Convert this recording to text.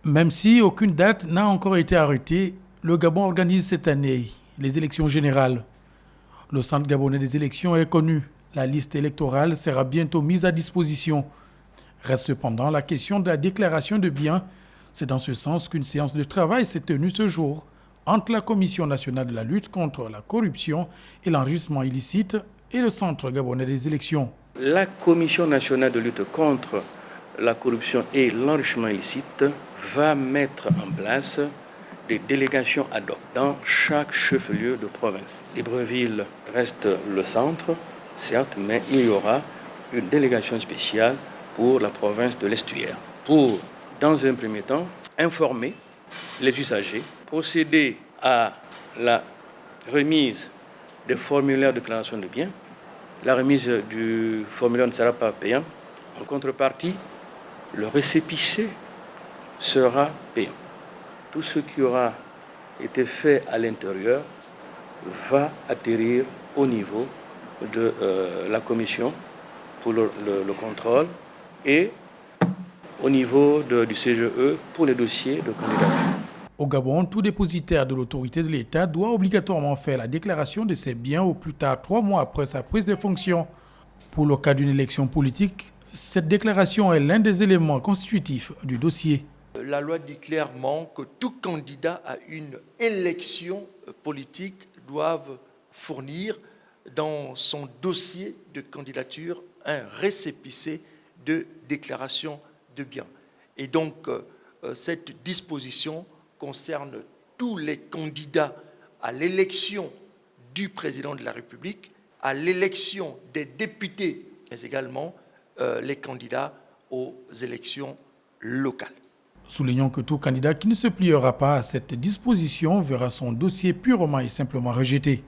Même si aucune date n'a encore été arrêtée, le Gabon organise cette année les élections générales. Le Centre gabonais des élections est connu. La liste électorale sera bientôt mise à disposition. Reste cependant la question de la déclaration de biens. C'est dans ce sens qu'une séance de travail s'est tenue ce jour entre la Commission nationale de la lutte contre la corruption et l'enrichissement illicite et le Centre gabonais des élections. La Commission nationale de lutte contre la corruption et l'enrichissement illicite va mettre en place des délégations ad hoc dans chaque chef-lieu de province. Libreville reste le centre, certes, mais il y aura une délégation spéciale pour la province de l'Estuaire, pour, dans un premier temps, informer les usagers, procéder à la remise des formulaires de déclaration de biens. La remise du formulaire ne sera pas payante. En contrepartie, le récépissé sera payant. Tout ce qui aura été fait à l'intérieur va atterrir au niveau de la commission pour le contrôle et au niveau du CGE pour les dossiers de candidature. Au Gabon, tout dépositaire de l'autorité de l'État doit obligatoirement faire la déclaration de ses biens au plus tard 3 mois après sa prise de fonction. Pour le cas d'une élection politique, cette déclaration est l'un des éléments constitutifs du dossier. La loi dit clairement que tout candidat à une élection politique doit fournir dans son dossier de candidature un récépissé de déclaration de biens. Et donc, cette disposition concerne tous les candidats à l'élection du président de la République, à l'élection des députés, mais également les candidats aux élections locales. Soulignons que tout candidat qui ne se pliera pas à cette disposition verra son dossier purement et simplement rejeté.